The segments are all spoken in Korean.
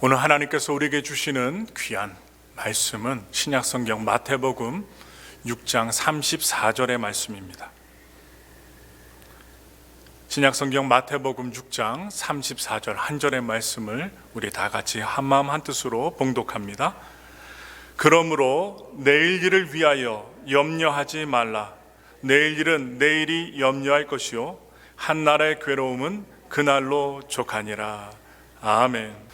오늘 하나님께서 우리에게 주시는 귀한 말씀은 신약성경 마태복음 6장 34절의 말씀입니다. 신약성경 마태복음 6장 34절 한 절의 말씀을 우리 다 같이 한마음 한뜻으로 봉독합니다. 그러므로 내일 일을 위하여 염려하지 말라. 내일 일은 내일이 염려할 것이요 한나라의 괴로움은 그날로 족하니라. 아멘.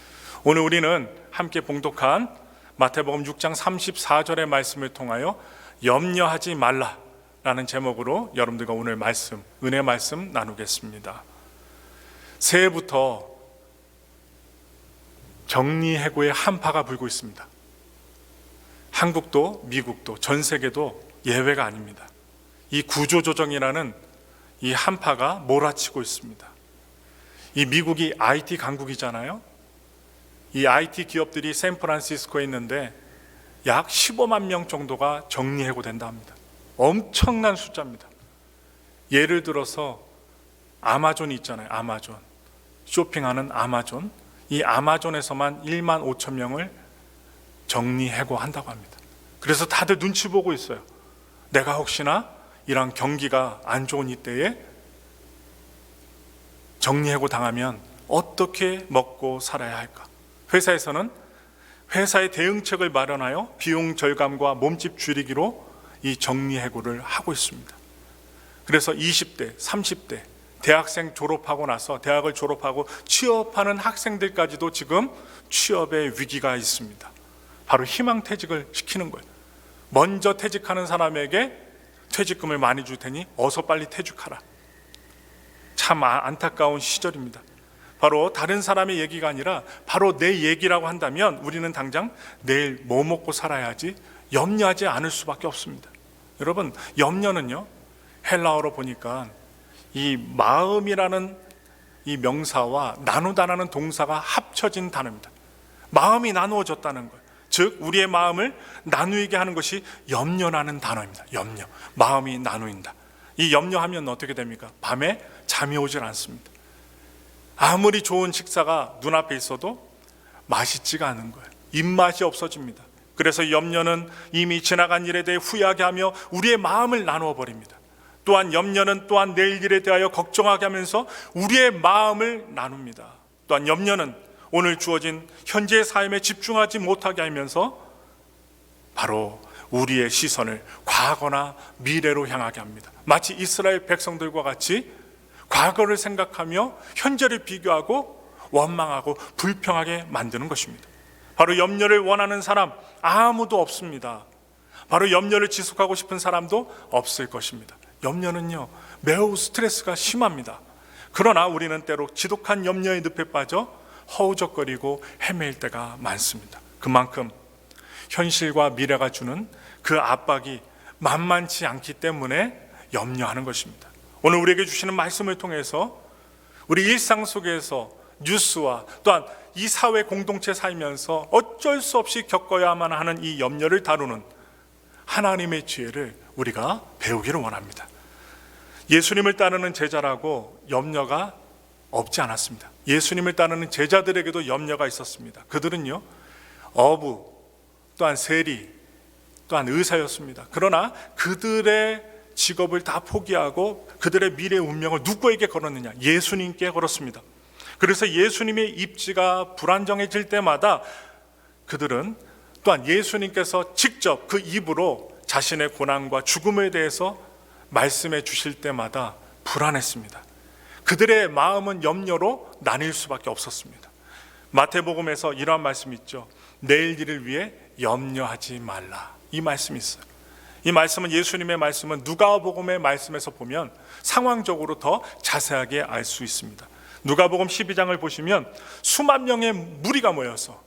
오늘 우리는 함께 봉독한 마태복음 6장 34절의 말씀을 통하여 염려하지 말라라는 제목으로 여러분들과 오늘 말씀, 은혜 말씀 나누겠습니다. 새해부터 정리해고의 한파가 불고 있습니다. 한국도 미국도 전 세계도 예외가 아닙니다. 이 구조조정이라는 이 한파가 몰아치고 있습니다. 이 미국이 IT 강국이잖아요. 이 IT 기업들이 샌프란시스코에 있는데 약 15만 명 정도가 정리해고된다 합니다. 엄청난 숫자입니다. 예를 들어서 아마존이 있잖아요. 아마존, 쇼핑하는 아마존. 이 아마존에서만 1만 5천 명을 정리해고한다고 합니다. 그래서 다들 눈치 보고 있어요. 내가 혹시나 이런 경기가 안 좋은 이때에 정리해고 당하면 어떻게 먹고 살아야 할까? 회사에서는 회사의 대응책을 마련하여 비용 절감과 몸집 줄이기로 이 정리해고를 하고 있습니다. 그래서 20대, 30대 대학생 졸업하고 나서 대학을 졸업하고 취업하는 학생들까지도 지금 취업의 위기가 있습니다. 바로 희망퇴직을 시키는 거예요. 먼저 퇴직하는 사람에게 퇴직금을 많이 줄 테니 어서 빨리 퇴직하라. 참 안타까운 시절입니다. 바로 다른 사람의 얘기가 아니라 바로 내 얘기라고 한다면 우리는 당장 내일 뭐 먹고 살아야지 염려하지 않을 수밖에 없습니다. 여러분, 염려는요, 헬라어로 보니까 이 마음이라는 이 명사와 나누다라는 동사가 합쳐진 단어입니다. 마음이 나누어졌다는 거예요. 즉 우리의 마음을 나누게 하는 것이 염려라는 단어입니다. 염려, 마음이 나누인다. 이 염려하면 어떻게 됩니까? 밤에 잠이 오질 않습니다. 아무리 좋은 식사가 눈앞에 있어도 맛있지가 않은 거예요. 입맛이 없어집니다. 그래서 염려는 이미 지나간 일에 대해 후회하게 하며 우리의 마음을 나누어 버립니다. 또한 염려는 또한 내일 일에 대하여 걱정하게 하면서 우리의 마음을 나눕니다. 또한 염려는 오늘 주어진 현재의 삶에 집중하지 못하게 하면서 바로 우리의 시선을 과거나 미래로 향하게 합니다. 마치 이스라엘 백성들과 같이 과거를 생각하며 현재를 비교하고 원망하고 불평하게 만드는 것입니다. 바로 염려를 원하는 사람 아무도 없습니다. 바로 염려를 지속하고 싶은 사람도 없을 것입니다. 염려는요, 매우 스트레스가 심합니다. 그러나 우리는 때로 지독한 염려의 늪에 빠져 허우적거리고 헤매일 때가 많습니다. 그만큼 현실과 미래가 주는 그 압박이 만만치 않기 때문에 염려하는 것입니다. 오늘 우리에게 주시는 말씀을 통해서 우리 일상 속에서 뉴스와 또한 이 사회 공동체 살면서 어쩔 수 없이 겪어야만 하는 이 염려를 다루는 하나님의 지혜를 우리가 배우기를 원합니다. 예수님을 따르는 제자라고 염려가 없지 않았습니다. 예수님을 따르는 제자들에게도 염려가 있었습니다. 그들은요, 어부, 또한 세리, 또한 의사였습니다. 그러나 그들의 직업을 다 포기하고 그들의 미래의 운명을 누구에게 걸었느냐? 예수님께 걸었습니다. 그래서 예수님의 입지가 불안정해질 때마다 그들은 또한 예수님께서 직접 그 입으로 자신의 고난과 죽음에 대해서 말씀해 주실 때마다 불안했습니다. 그들의 마음은 염려로 나뉠 수밖에 없었습니다. 마태복음에서 이러한 말씀이 있죠. 내일 일을 위해 염려하지 말라. 이 말씀이 있어요. 이 말씀은 예수님의 말씀은 누가복음의 말씀에서 보면 상황적으로 더 자세하게 알 수 있습니다. 누가복음 12장을 보시면 수만 명의 무리가 모여서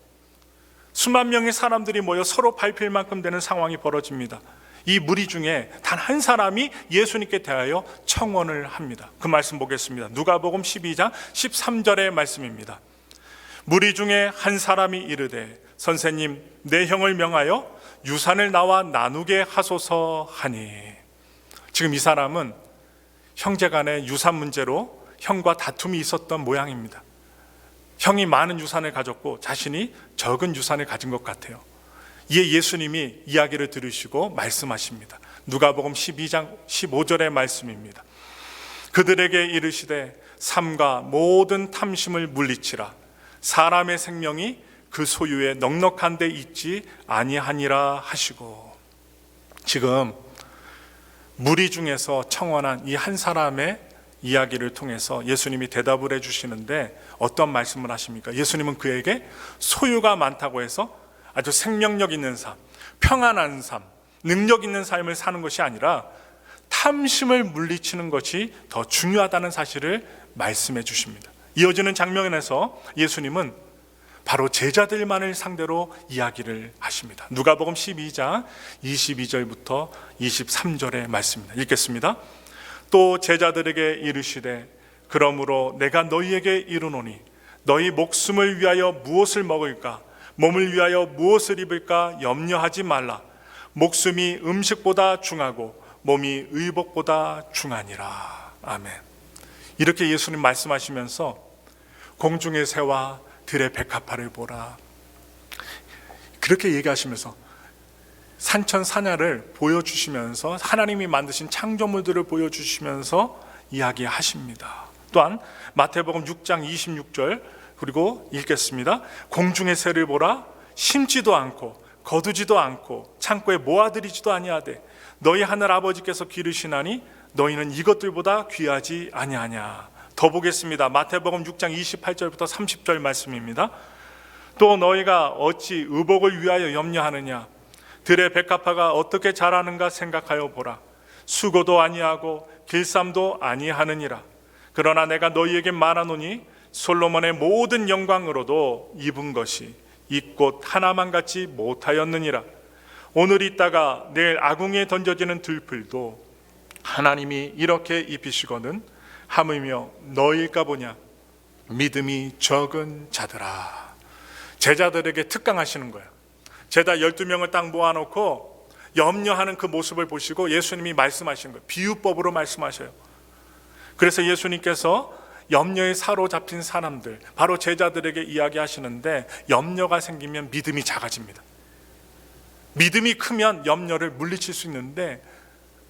수만 명의 사람들이 모여 서로 밟힐 만큼 되는 상황이 벌어집니다. 이 무리 중에 단 한 사람이 예수님께 대하여 청원을 합니다. 그 말씀 보겠습니다. 누가복음 12장 13절의 말씀입니다. 무리 중에 한 사람이 이르되 선생님, 내 형을 명하여 유산을 나와 나누게 하소서 하니. 지금 이 사람은 형제 간의 유산 문제로 형과 다툼이 있었던 모양입니다. 형이 많은 유산을 가졌고 자신이 적은 유산을 가진 것 같아요. 이에 예수님이 이야기를 들으시고 말씀하십니다. 누가복음 12장 15절의 말씀입니다. 그들에게 이르시되 삼가 모든 탐심을 물리치라. 사람의 생명이 그 소유에 넉넉한 데 있지 아니하니라 하시고, 지금 무리 중에서 청원한 이 한 사람의 이야기를 통해서 예수님이 대답을 해주시는데 어떤 말씀을 하십니까? 예수님은 그에게 소유가 많다고 해서 아주 생명력 있는 삶, 평안한 삶, 능력 있는 삶을 사는 것이 아니라 탐심을 물리치는 것이 더 중요하다는 사실을 말씀해 주십니다. 이어지는 장면에서 예수님은 바로 제자들만을 상대로 이야기를 하십니다. 누가복음 12장 22절부터 23절의 말씀입니다. 읽겠습니다. 또 제자들에게 이르시되 그러므로 내가 너희에게 이르노니 너희 목숨을 위하여 무엇을 먹을까 몸을 위하여 무엇을 입을까 염려하지 말라. 목숨이 음식보다 중하고 몸이 의복보다 중하니라. 아멘. 이렇게 예수님 말씀하시면서 공중의 새와 들의 백합화를 보라, 그렇게 얘기하시면서 산천사냐를 보여주시면서 하나님이 만드신 창조물들을 보여주시면서 이야기하십니다. 또한 마태복음 6장 26절 그리고 읽겠습니다. 공중의 새를 보라, 심지도 않고 거두지도 않고 창고에 모아들이지도 아니하되 너희 하늘 아버지께서 기르시나니 너희는 이것들보다 귀하지 아니하냐. 더 보겠습니다. 마태복음 6장 28절부터 30절 말씀입니다. 또 너희가 어찌 의복을 위하여 염려하느냐. 들의 백합화가 어떻게 자라는가 생각하여 보라. 수고도 아니하고 길쌈도 아니하느니라. 그러나 내가 너희에게 말하노니 솔로몬의 모든 영광으로도 입은 것이 이 꽃 하나만 같지 못하였느니라. 오늘 있다가 내일 아궁이에 던져지는 들풀도 하나님이 이렇게 입히시거든 하물며 너희일까 보냐. 믿음이 적은 자들아. 제자들에게 특강하시는 거예요. 제자 12명을 딱 모아놓고 염려하는 그 모습을 보시고 예수님이 말씀하시는 거예요. 비유법으로 말씀하셔요. 그래서 예수님께서 염려에 사로잡힌 사람들, 바로 제자들에게 이야기하시는데, 염려가 생기면 믿음이 작아집니다. 믿음이 크면 염려를 물리칠 수 있는데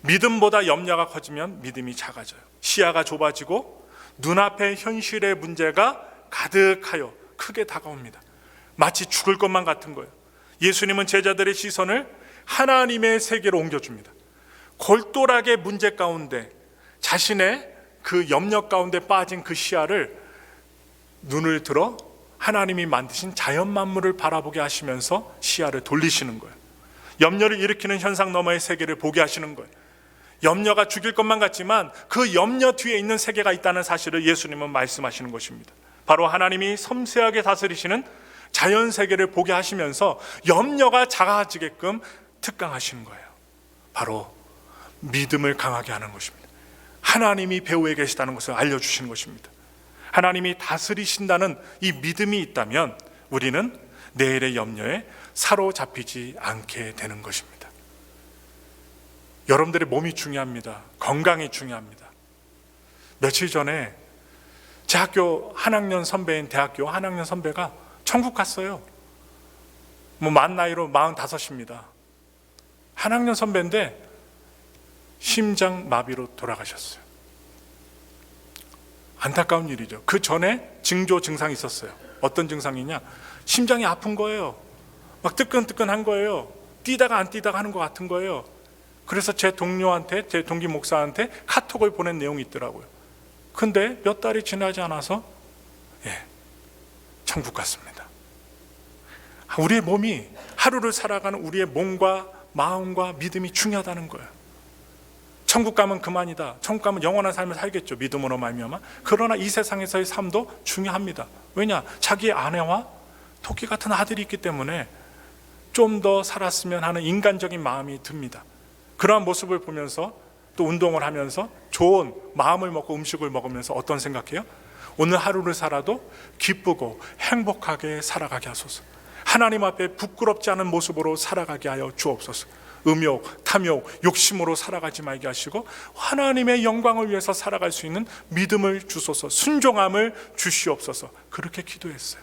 믿음보다 염려가 커지면 믿음이 작아져요. 시야가 좁아지고 눈앞에 현실의 문제가 가득하여 크게 다가옵니다. 마치 죽을 것만 같은 거예요. 예수님은 제자들의 시선을 하나님의 세계로 옮겨줍니다. 골똘하게 문제 가운데 자신의 그 염려 가운데 빠진 그 시야를 눈을 들어 하나님이 만드신 자연 만물을 바라보게 하시면서 시야를 돌리시는 거예요. 염려를 일으키는 현상 너머의 세계를 보게 하시는 거예요. 염려가 죽일 것만 같지만 그 염려 뒤에 있는 세계가 있다는 사실을 예수님은 말씀하시는 것입니다. 바로 하나님이 섬세하게 다스리시는 자연 세계를 보게 하시면서 염려가 작아지게끔 특강하시는 거예요. 바로 믿음을 강하게 하는 것입니다. 하나님이 배후에 계시다는 것을 알려주시는 것입니다. 하나님이 다스리신다는 이 믿음이 있다면 우리는 내일의 염려에 사로잡히지 않게 되는 것입니다. 여러분들의 몸이 중요합니다. 건강이 중요합니다. 며칠 전에 제 학교 한 학년 선배인 대학교 한 학년 선배가 천국 갔어요. 만 나이로 45입니다. 한 학년 선배인데 심장 마비로 돌아가셨어요. 안타까운 일이죠. 그 전에 징조 증상이 있었어요. 어떤 증상이냐? 심장이 아픈 거예요. 막 뜨끈뜨끈한 거예요. 뛰다가 안 뛰다가 하는 것 같은 거예요. 그래서 제 동료한테, 제 동기 목사한테 카톡을 보낸 내용이 있더라고요. 근데 몇 달이 지나지 않아서 천국 갔습니다. 우리의 몸이, 하루를 살아가는 우리의 몸과 마음과 믿음이 중요하다는 거예요. 천국 가면 그만이다. 천국 가면 영원한 삶을 살겠죠. 믿음으로 말미암아. 그러나 이 세상에서의 삶도 중요합니다. 왜냐? 자기의 아내와 토끼 같은 아들이 있기 때문에 좀 더 살았으면 하는 인간적인 마음이 듭니다. 그러한 모습을 보면서 또 운동을 하면서 좋은 마음을 먹고 음식을 먹으면서 어떤 생각해요? 오늘 하루를 살아도 기쁘고 행복하게 살아가게 하소서. 하나님 앞에 부끄럽지 않은 모습으로 살아가게 하여 주옵소서. 음욕, 탐욕, 욕심으로 살아가지 말게 하시고 하나님의 영광을 위해서 살아갈 수 있는 믿음을 주소서, 순종함을 주시옵소서. 그렇게 기도했어요.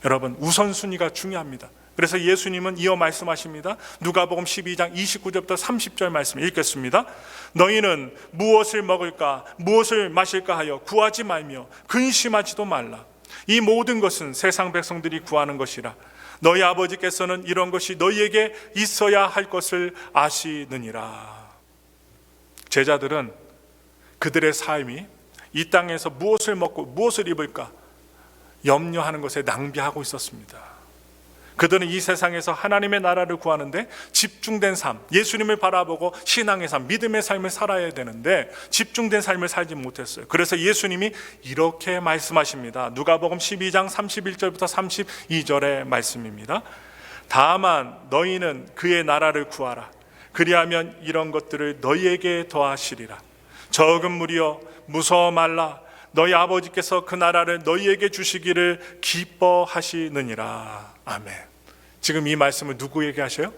여러분, 우선순위가 중요합니다. 그래서 예수님은 이어 말씀하십니다. 누가복음 12장 29절부터 30절 말씀 읽겠습니다. 너희는 무엇을 먹을까 무엇을 마실까 하여 구하지 말며 근심하지도 말라. 이 모든 것은 세상 백성들이 구하는 것이라. 너희 아버지께서는 이런 것이 너희에게 있어야 할 것을 아시느니라. 제자들은 그들의 삶이 이 땅에서 무엇을 먹고 무엇을 입을까 염려하는 것에 낭비하고 있었습니다. 그들은 이 세상에서 하나님의 나라를 구하는데 집중된 삶, 예수님을 바라보고 신앙의 삶, 믿음의 삶을 살아야 되는데 집중된 삶을 살지 못했어요. 그래서 예수님이 이렇게 말씀하십니다. 누가복음 12장 31절부터 32절의 말씀입니다. 다만 너희는 그의 나라를 구하라. 그리하면 이런 것들을 너희에게 더하시리라. 적은 무리여 무서워 말라. 너희 아버지께서 그 나라를 너희에게 주시기를 기뻐하시느니라. 아멘. 지금 이 말씀을 누구에게 하셔요?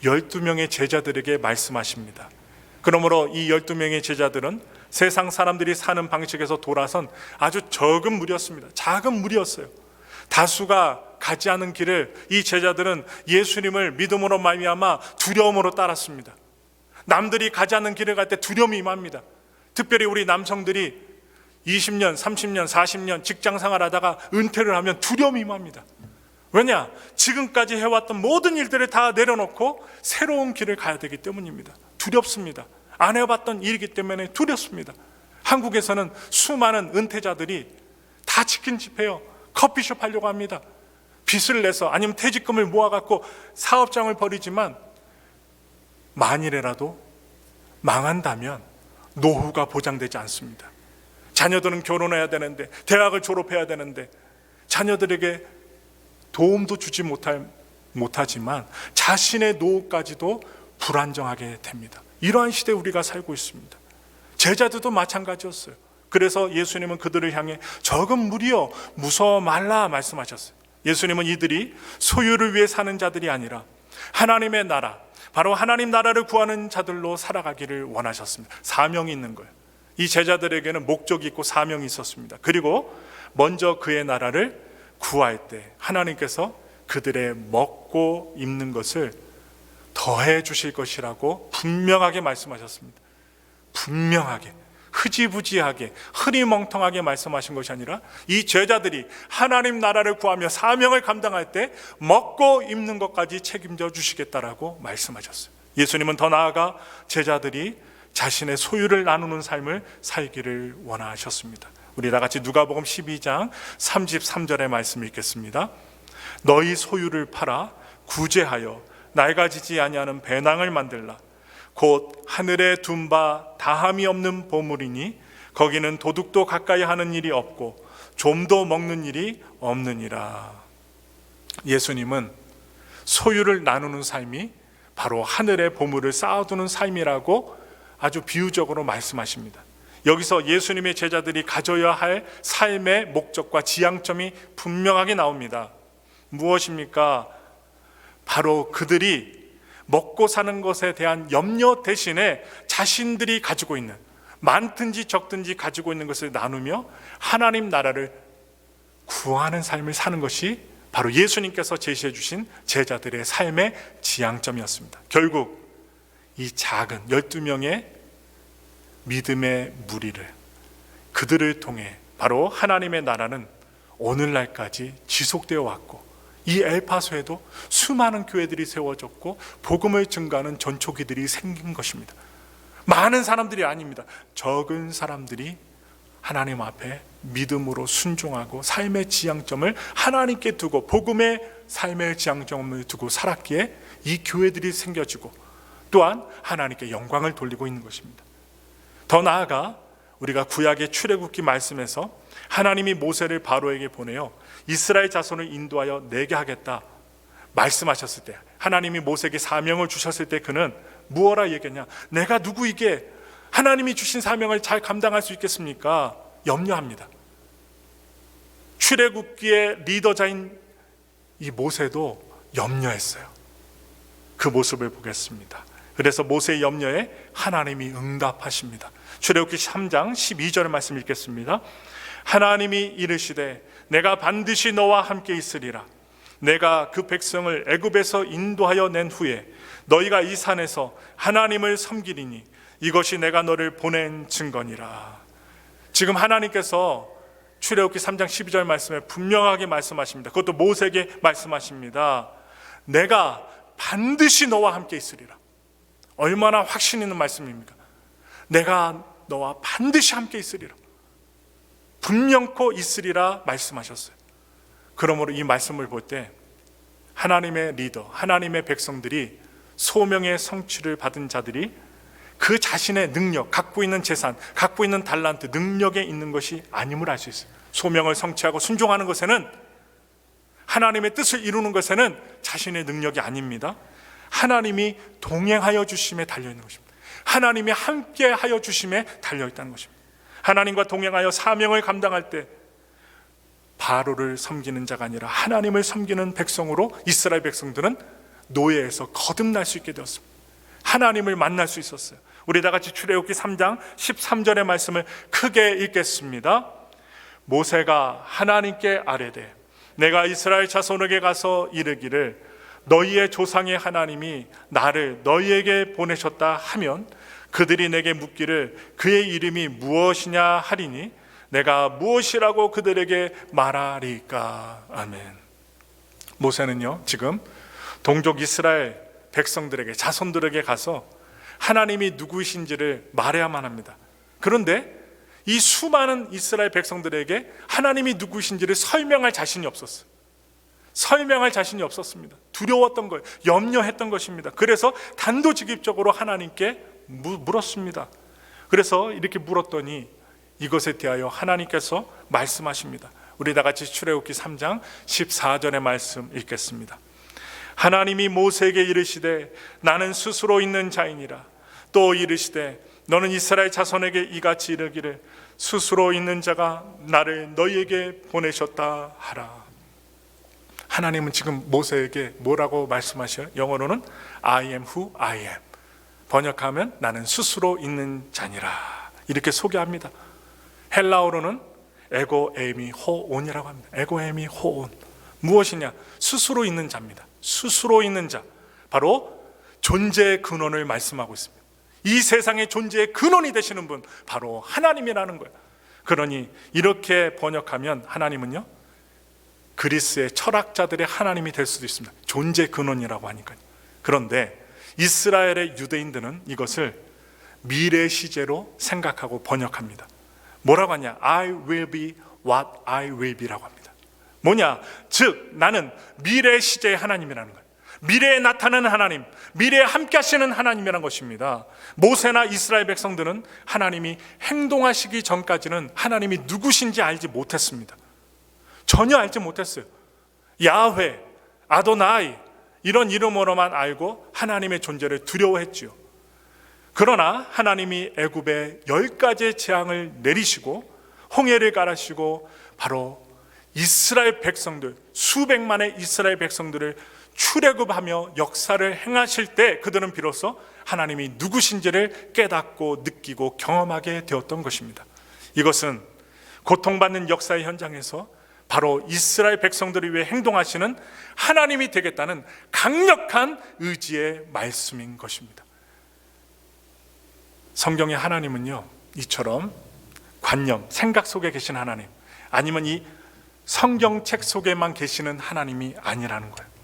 12명의 제자들에게 말씀하십니다. 그러므로 이 12명의 제자들은 세상 사람들이 사는 방식에서 돌아선 아주 적은 무리였습니다. 작은 무리였어요. 다수가 가지 않은 길을 이 제자들은 예수님을 믿음으로 말미암아 두려움으로 따랐습니다. 남들이 가지 않는 길을 갈 때 두려움이 임합니다. 특별히 우리 남성들이 20년, 30년, 40년 직장 생활하다가 은퇴를 하면 두려움이 임합니다. 왜냐? 지금까지 해왔던 모든 일들을 다 내려놓고 새로운 길을 가야 되기 때문입니다. 두렵습니다. 안 해봤던 일이기 때문에 두렵습니다. 한국에서는 수많은 은퇴자들이 다 치킨 집회요, 커피숍 하려고 합니다. 빚을 내서 아니면 퇴직금을 모아갖고 사업장을 벌이지만 만일이라도 망한다면 노후가 보장되지 않습니다. 자녀들은 결혼해야 되는데, 대학을 졸업해야 되는데 자녀들에게 도움도 주지 못하지만 자신의 노후까지도 불안정하게 됩니다. 이러한 시대에 우리가 살고 있습니다. 제자들도 마찬가지였어요. 그래서 예수님은 그들을 향해 적은 무리여 무서워 말라 말씀하셨어요. 예수님은 이들이 소유를 위해 사는 자들이 아니라 하나님의 나라, 바로 하나님 나라를 구하는 자들로 살아가기를 원하셨습니다. 사명이 있는 거예요. 이 제자들에게는 목적이 있고 사명이 있었습니다. 그리고 먼저 그의 나라를 구할 때 하나님께서 그들의 먹고 입는 것을 더해 주실 것이라고 분명하게 말씀하셨습니다. 분명하게, 흐지부지하게, 흐리멍텅하게 말씀하신 것이 아니라 이 제자들이 하나님 나라를 구하며 사명을 감당할 때 먹고 입는 것까지 책임져 주시겠다라고 말씀하셨어요. 예수님은 더 나아가 제자들이 자신의 소유를 나누는 삶을 살기를 원하셨습니다. 우리 다 같이 누가복음 12장 33절의 말씀 읽겠습니다. 너희 소유를 팔아 구제하여 낡아지지 아니하는 배낭을 만들라. 곧 하늘에 둔 바 다함이 없는 보물이니 거기는 도둑도 가까이 하는 일이 없고 좀도 먹는 일이 없느니라. 예수님은 소유를 나누는 삶이 바로 하늘의 보물을 쌓아두는 삶이라고 아주 비유적으로 말씀하십니다. 여기서 예수님의 제자들이 가져야 할 삶의 목적과 지향점이 분명하게 나옵니다. 무엇입니까? 바로 그들이 먹고 사는 것에 대한 염려 대신에 자신들이 가지고 있는, 많든지 적든지 가지고 있는 것을 나누며 하나님 나라를 구하는 삶을 사는 것이 바로 예수님께서 제시해 주신 제자들의 삶의 지향점이었습니다. 결국 이 작은 12명의 믿음의 무리를, 그들을 통해 바로 하나님의 나라는 오늘날까지 지속되어 왔고 이 엘파소에도 수많은 교회들이 세워졌고 복음을 증거하는 전초기들이 생긴 것입니다. 많은 사람들이 아닙니다. 적은 사람들이 하나님 앞에 믿음으로 순종하고 삶의 지향점을 하나님께 두고 복음의 삶의 지향점을 두고 살았기에 이 교회들이 생겨지고 또한 하나님께 영광을 돌리고 있는 것입니다. 더 나아가 우리가 구약의 출애굽기 말씀에서 하나님이 모세를 바로에게 보내어 이스라엘 자손을 인도하여 내게 하겠다 말씀하셨을 때, 하나님이 모세에게 사명을 주셨을 때 그는 무엇라 얘기했냐? 내가 누구이게 하나님이 주신 사명을 잘 감당할 수 있겠습니까? 염려합니다. 출애굽기의 리더자인 이 모세도 염려했어요. 그 모습을 보겠습니다. 그래서 모세의 염려에 하나님이 응답하십니다. 출애굽기 3장 12절 말씀 읽겠습니다. 하나님이 이르시되 내가 반드시 너와 함께 있으리라. 내가 그 백성을 애굽에서 인도하여 낸 후에 너희가 이 산에서 하나님을 섬기리니 이것이 내가 너를 보낸 증거니라. 지금 하나님께서 출애굽기 3장 12절 말씀에 분명하게 말씀하십니다. 그것도 모세에게 말씀하십니다. 내가 반드시 너와 함께 있으리라. 얼마나 확신 있는 말씀입니까? 내가 너와 반드시 함께 있으리라. 분명코 있으리라 말씀하셨어요. 그러므로 이 말씀을 볼 때 하나님의 리더, 하나님의 백성들이 소명의 성취를 받은 자들이 그 자신의 능력, 갖고 있는 재산, 갖고 있는 달란트, 능력에 있는 것이 아님을 알 수 있어요. 소명을 성취하고 순종하는 것에는, 하나님의 뜻을 이루는 것에는 자신의 능력이 아닙니다. 하나님이 동행하여 주심에 달려있는 것입니다. 하나님이 함께하여 주심에 달려있다는 것입니다. 하나님과 동행하여 사명을 감당할 때 바로를 섬기는 자가 아니라 하나님을 섬기는 백성으로 이스라엘 백성들은 노예에서 거듭날 수 있게 되었습니다. 하나님을 만날 수 있었어요. 우리 다 같이 출애굽기 3장 13절의 말씀을 크게 읽겠습니다. 모세가 하나님께 아뢰되 내가 이스라엘 자손에게 가서 이르기를 너희의 조상의 하나님이 나를 너희에게 보내셨다 하면 그들이 내게 묻기를 그의 이름이 무엇이냐 하리니 내가 무엇이라고 그들에게 말하리까. 아멘. 모세는요 지금 동족 이스라엘 백성들에게, 자손들에게 가서 하나님이 누구이신지를 말해야만 합니다. 그런데 이 수많은 이스라엘 백성들에게 하나님이 누구이신지를 설명할 자신이 없었어요. 설명할 자신이 없었습니다. 두려웠던 거예요. 염려했던 것입니다. 그래서 단도직입적으로 하나님께 물었습니다. 그래서 이렇게 물었더니 이것에 대하여 하나님께서 말씀하십니다. 우리 다 같이 출애굽기 3장 14절의 말씀 읽겠습니다. 하나님이 모세에게 이르시되 나는 스스로 있는 자이니라. 또 이르시되 너는 이스라엘 자손에게 이같이 이르기를 스스로 있는 자가 나를 너희에게 보내셨다 하라. 하나님은 지금 모세에게 뭐라고 말씀하셔요? 영어로는 I am who I am. 번역하면 나는 스스로 있는 자니라. 이렇게 소개합니다. 헬라어로는 에고 에미 호온이라고 합니다. 에고 에미 호온. 무엇이냐? 스스로 있는 자입니다. 스스로 있는 자, 바로 존재의 근원을 말씀하고 있습니다. 이 세상의 존재의 근원이 되시는 분, 바로 하나님이라는 거예요. 그러니 이렇게 번역하면 하나님은요 그리스의 철학자들의 하나님이 될 수도 있습니다. 존재 근원이라고 하니까요. 그런데 이스라엘의 유대인들은 이것을 미래 시제로 생각하고 번역합니다. 뭐라고 하냐? I will be what I will be라고 합니다. 뭐냐? 즉 나는 미래 시제의 하나님이라는 거예요. 미래에 나타나는 하나님, 미래에 함께 하시는 하나님이라는 것입니다. 모세나 이스라엘 백성들은 하나님이 행동하시기 전까지는 하나님이 누구신지 알지 못했습니다. 전혀 알지 못했어요. 야훼, 아도나이 이런 이름으로만 알고 하나님의 존재를 두려워했지요. 그러나 하나님이 애굽에 10가지의 재앙을 내리시고 홍해를 가르시고 바로 이스라엘 백성들, 수백만의 이스라엘 백성들을 출애굽하며 역사를 행하실 때 그들은 비로소 하나님이 누구신지를 깨닫고 느끼고 경험하게 되었던 것입니다. 이것은 고통받는 역사의 현장에서 바로 이스라엘 백성들을 위해 행동하시는 하나님이 되겠다는 강력한 의지의 말씀인 것입니다. 성경의 하나님은요 이처럼 관념, 생각 속에 계신 하나님, 아니면 이 성경책 속에만 계시는 하나님이 아니라는 거예요.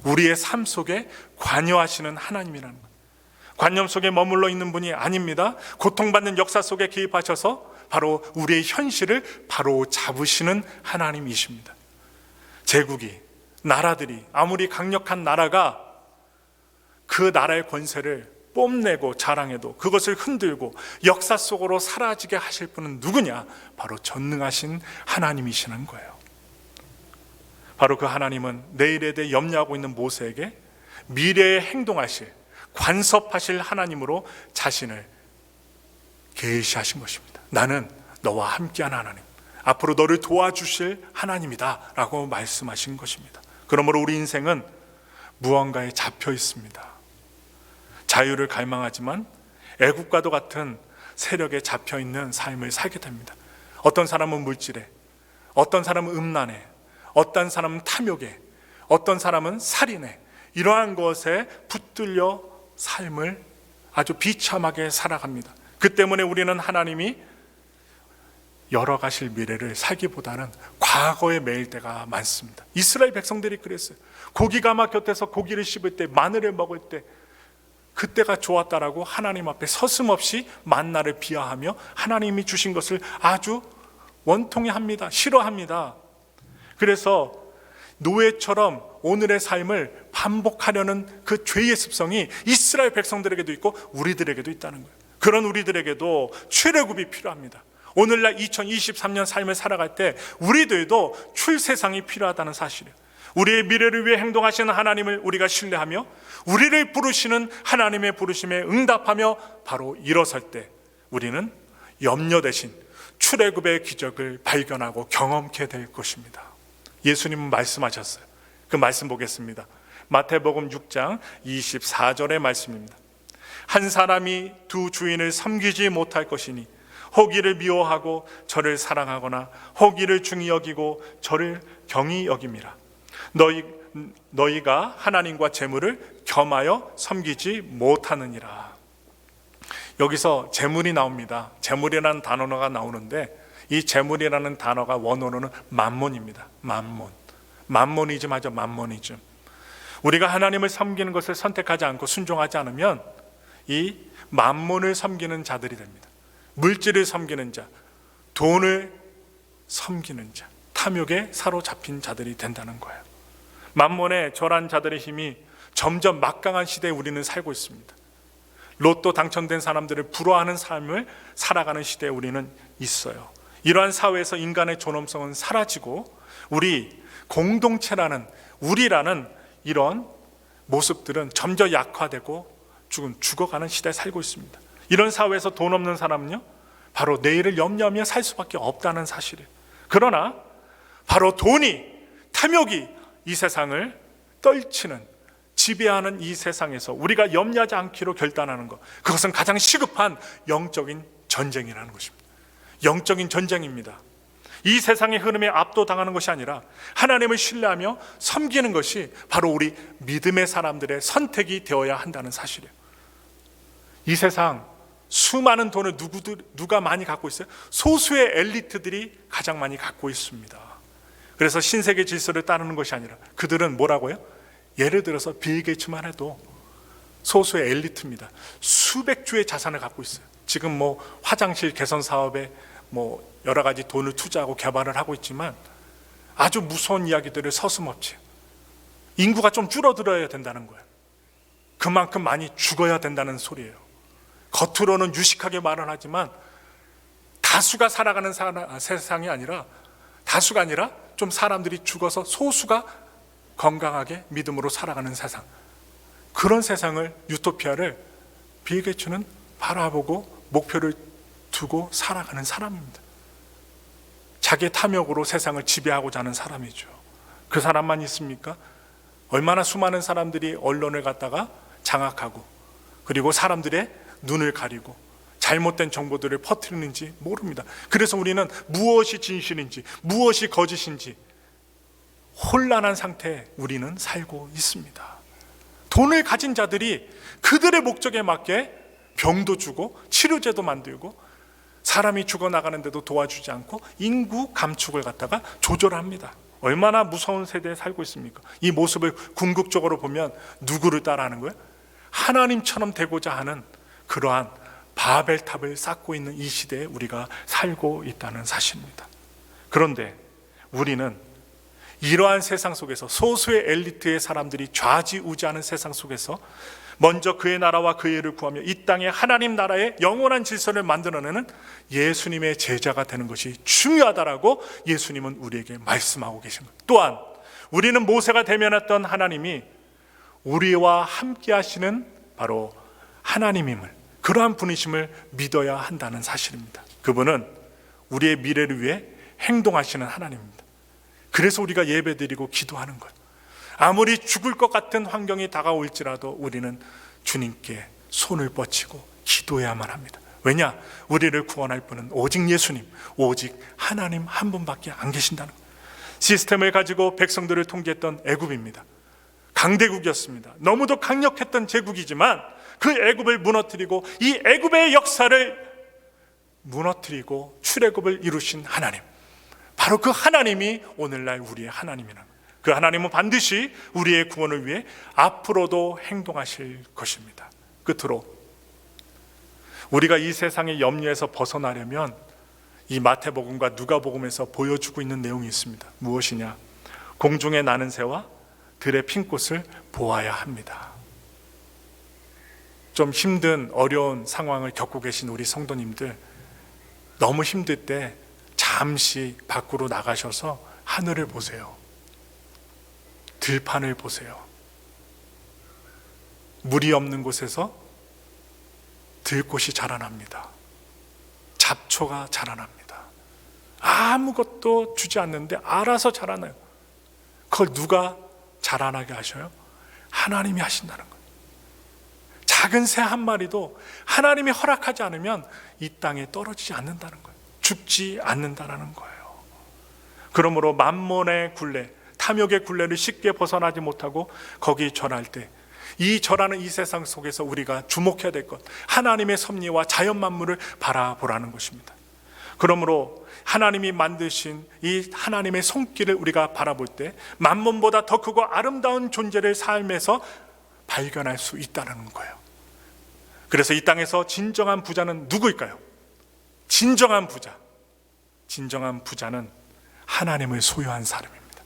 우리의 삶 속에 관여하시는 하나님이라는 거예요. 관념 속에 머물러 있는 분이 아닙니다. 고통받는 역사 속에 개입하셔서 바로 우리의 현실을 바로 잡으시는 하나님이십니다. 제국이, 나라들이 아무리 강력한 나라가 그 나라의 권세를 뽐내고 자랑해도 그것을 흔들고 역사 속으로 사라지게 하실 분은 누구냐? 바로 전능하신 하나님이시는 거예요. 바로 그 하나님은 내일에 대해 염려하고 있는 모세에게 미래에 행동하실, 관섭하실 하나님으로 자신을 계시하신 것입니다. 나는 너와 함께한 하나님, 앞으로 너를 도와주실 하나님이다 라고 말씀하신 것입니다. 그러므로 우리 인생은 무언가에 잡혀 있습니다. 자유를 갈망하지만 애국과도 같은 세력에 잡혀 있는 삶을 살게 됩니다. 어떤 사람은 물질에, 어떤 사람은 음란에, 어떤 사람은 탐욕에, 어떤 사람은 살인에, 이러한 것에 붙들려 삶을 아주 비참하게 살아갑니다. 그 때문에 우리는 하나님이 열어가실 미래를 살기보다는 과거에 매일 때가 많습니다. 이스라엘 백성들이 그랬어요. 고기가마 곁에서 고기를 씹을 때, 마늘을 먹을 때 그때가 좋았다라고 하나님 앞에 서슴없이 만나를 비하하며 하나님이 주신 것을 아주 원통해 합니다. 싫어합니다. 그래서 노예처럼 오늘의 삶을 반복하려는 그 죄의 습성이 이스라엘 백성들에게도 있고 우리들에게도 있다는 거예요. 그런 우리들에게도 출애굽이 필요합니다. 오늘날 2023년 삶을 살아갈 때 우리들도 출세상이 필요하다는 사실이에요. 우리의 미래를 위해 행동하시는 하나님을 우리가 신뢰하며 우리를 부르시는 하나님의 부르심에 응답하며 바로 일어설 때 우리는 염려 대신 출애굽의 기적을 발견하고 경험케 될 것입니다. 예수님은 말씀하셨어요. 그 말씀 보겠습니다. 마태복음 6장 24절의 말씀입니다. 한 사람이 두 주인을 섬기지 못할 것이니 혹이를 미워하고 저를 사랑하거나 혹이를 중히 여기고 저를 경히 여김이라. 너희가 하나님과 재물을 겸하여 섬기지 못하느니라. 여기서 재물이 나옵니다. 재물이라는 단어가 나오는데 이 재물이라는 단어가 원어로는 만몬입니다. 만몬이즘 하죠. 만몬이즘. 우리가 하나님을 섬기는 것을 선택하지 않고 순종하지 않으면 이 만몬을 섬기는 자들이 됩니다. 물질을 섬기는 자, 돈을 섬기는 자, 탐욕에 사로잡힌 자들이 된다는 거예요. 만몬의 절한 자들의 힘이 점점 막강한 시대에 우리는 살고 있습니다. 로또 당첨된 사람들을 부러워하는 삶을 살아가는 시대에 우리는 있어요. 이러한 사회에서 인간의 존엄성은 사라지고 우리 공동체라는, 우리라는 이런 모습들은 점점 약화되고 죽어가는 시대에 살고 있습니다. 이런 사회에서 돈 없는 사람은요, 바로 내일을 염려하며 살 수밖에 없다는 사실이에요. 그러나 바로 돈이, 탐욕이 이 세상을 떨치는, 지배하는 이 세상에서 우리가 염려하지 않기로 결단하는 것, 그것은 가장 시급한 영적인 전쟁이라는 것입니다. 영적인 전쟁입니다. 이 세상의 흐름에 압도당하는 것이 아니라 하나님을 신뢰하며 섬기는 것이 바로 우리 믿음의 사람들의 선택이 되어야 한다는 사실이에요. 이 세상 수많은 돈을 누가 많이 갖고 있어요? 소수의 엘리트들이 가장 많이 갖고 있습니다. 그래서 신세계 질서를 따르는 것이 아니라 그들은 뭐라고요? 예를 들어서 빌 게이츠만 해도 소수의 엘리트입니다. 수백 주의 자산을 갖고 있어요. 지금 화장실 개선 사업에 여러 가지 돈을 투자하고 개발을 하고 있지만 아주 무서운 이야기들을 서슴없이 인구가 좀 줄어들어야 된다는 거예요. 그만큼 많이 죽어야 된다는 소리예요. 겉으로는 유식하게 말을 하지만 다수가 살아가는 세상이 아니라, 다수가 아니라 좀 사람들이 죽어서 소수가 건강하게 믿음으로 살아가는 세상, 그런 세상을, 유토피아를 빌 게이츠는 바라보고 목표를 두고 살아가는 사람입니다. 자기의 탐욕으로 세상을 지배하고자 하는 사람이죠. 그 사람만 있습니까? 얼마나 수많은 사람들이 언론을 갖다가 장악하고 그리고 사람들의 눈을 가리고 잘못된 정보들을 퍼뜨리는지 모릅니다. 그래서 우리는 무엇이 진실인지 무엇이 거짓인지 혼란한 상태에 우리는 살고 있습니다. 돈을 가진 자들이 그들의 목적에 맞게 병도 주고 치료제도 만들고 사람이 죽어나가는데도 도와주지 않고 인구 감축을 갖다가 조절합니다. 얼마나 무서운 세대에 살고 있습니까? 이 모습을 궁극적으로 보면 누구를 따라하는 거예요? 하나님처럼 되고자 하는 그러한 바벨탑을 쌓고 있는 이 시대에 우리가 살고 있다는 사실입니다. 그런데 우리는 이러한 세상 속에서, 소수의 엘리트의 사람들이 좌지우지하는 세상 속에서 먼저 그의 나라와 그의 의를 구하며 이 땅에 하나님 나라의 영원한 질서를 만들어내는 예수님의 제자가 되는 것이 중요하다라고 예수님은 우리에게 말씀하고 계신 거예요. 또한 우리는 모세가 대면했던 하나님이 우리와 함께 하시는 바로 하나님임을, 그러한 분이심을 믿어야 한다는 사실입니다. 그분은 우리의 미래를 위해 행동하시는 하나님입니다. 그래서 우리가 예배드리고 기도하는 것, 아무리 죽을 것 같은 환경이 다가올지라도 우리는 주님께 손을 뻗치고 기도해야만 합니다. 왜냐? 우리를 구원할 분은 오직 예수님, 오직 하나님 한 분밖에 안 계신다는 거예요. 시스템을 가지고 백성들을 통제했던 애굽입니다. 강대국이었습니다. 너무도 강력했던 제국이지만 그 애굽을 무너뜨리고 이 애굽의 역사를 무너뜨리고 출애굽을 이루신 하나님, 바로 그 하나님이 오늘날 우리의 하나님이라는 거예요. 그 하나님은 반드시 우리의 구원을 위해 앞으로도 행동하실 것입니다. 끝으로 우리가 이 세상의 염려에서 벗어나려면 이 마태복음과 누가복음에서 보여주고 있는 내용이 있습니다. 무엇이냐? 공중에 나는 새와 들의 핀꽃을 보아야 합니다. 좀 힘든 어려운 상황을 겪고 계신 우리 성도님들, 너무 힘들 때 잠시 밖으로 나가셔서 하늘을 보세요. 들판을 보세요. 물이 없는 곳에서 들꽃이 자라납니다. 잡초가 자라납니다. 아무것도 주지 않는데 알아서 자라나요. 그걸 누가 자라나게 하셔요? 하나님이 하신다는 거예요. 작은 새 한 마리도 하나님이 허락하지 않으면 이 땅에 떨어지지 않는다는 거예요. 죽지 않는다는 거예요. 그러므로 만몬의 굴레, 탐욕의 굴레를 쉽게 벗어나지 못하고 거기 절할 때, 이 절하는 이 세상 속에서 우리가 주목해야 될 것, 하나님의 섭리와 자연 만물을 바라보라는 것입니다. 그러므로 하나님이 만드신 이 하나님의 손길을 우리가 바라볼 때 만몬보다 더 크고 아름다운 존재를 삶에서 발견할 수 있다는 거예요. 그래서 이 땅에서 진정한 부자는 누구일까요? 진정한 부자는 하나님을 소유한 사람입니다.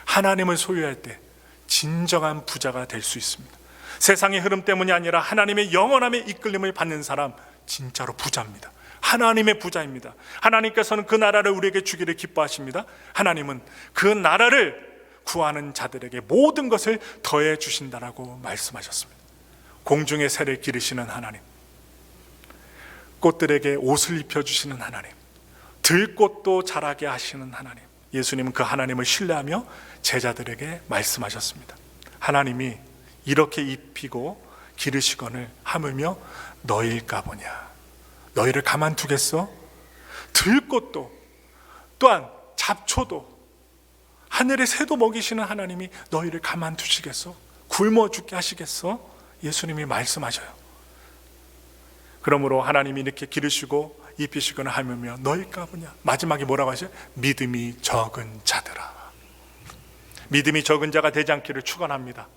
하나님을 소유할 때 진정한 부자가 될 수 있습니다. 세상의 흐름 때문이 아니라 하나님의 영원함의 이끌림을 받는 사람, 진짜로 부자입니다. 하나님의 부자입니다. 하나님께서는 그 나라를 우리에게 주기를 기뻐하십니다. 하나님은 그 나라를 구하는 자들에게 모든 것을 더해 주신다라고 말씀하셨습니다. 공중의 새를 기르시는 하나님, 꽃들에게 옷을 입혀주시는 하나님, 들꽃도 자라게 하시는 하나님, 예수님은 그 하나님을 신뢰하며 제자들에게 말씀하셨습니다. 하나님이 이렇게 입히고 기르시거늘 하물며 너희일까 보냐. 너희를 가만두겠어? 들꽃도 또한 잡초도 하늘의 새도 먹이시는 하나님이 너희를 가만두시겠어? 굶어 죽게 하시겠어? 예수님이 말씀하셔요. 그러므로 하나님이 이렇게 기르시고 입히시거나 하물며 너희일까 보냐. 마지막에 뭐라고 하셔요? 믿음이 적은 자들아. 믿음이 적은 자가 되지 않기를 축원합니다.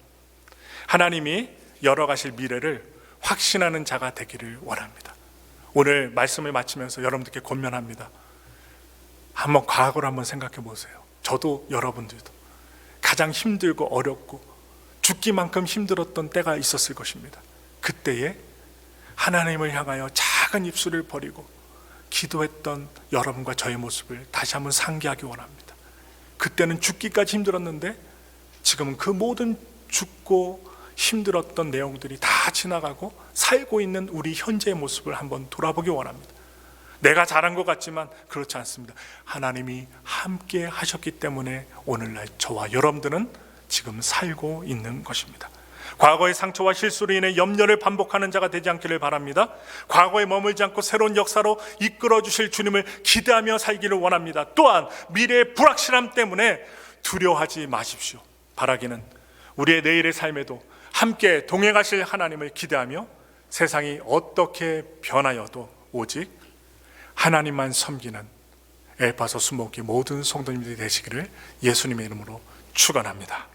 하나님이 열어가실 미래를 확신하는 자가 되기를 원합니다. 오늘 말씀을 마치면서 여러분들께 권면합니다. 한번 과거를 한번 생각해 보세요. 저도 여러분들도 가장 힘들고 어렵고 죽기만큼 힘들었던 때가 있었을 것입니다. 그때에 하나님을 향하여 작은 입술을 버리고 기도했던 여러분과 저의 모습을 다시 한번 상기하기 원합니다. 그때는 죽기까지 힘들었는데 지금은 그 모든 죽고 힘들었던 내용들이 다 지나가고 살고 있는 우리 현재의 모습을 한번 돌아보기 원합니다. 내가 잘한 것 같지만 그렇지 않습니다. 하나님이 함께 하셨기 때문에 오늘날 저와 여러분들은 지금 살고 있는 것입니다. 과거의 상처와 실수로 인해 염려를 반복하는 자가 되지 않기를 바랍니다. 과거에 머물지 않고 새로운 역사로 이끌어 주실 주님을 기대하며 살기를 원합니다. 또한 미래의 불확실함 때문에 두려워하지 마십시오. 바라기는 우리의 내일의 삶에도 함께 동행하실 하나님을 기대하며 세상이 어떻게 변하여도 오직 하나님만 섬기는 에파소 수목기 모든 성도님들이 되시기를 예수님의 이름으로 축원합니다.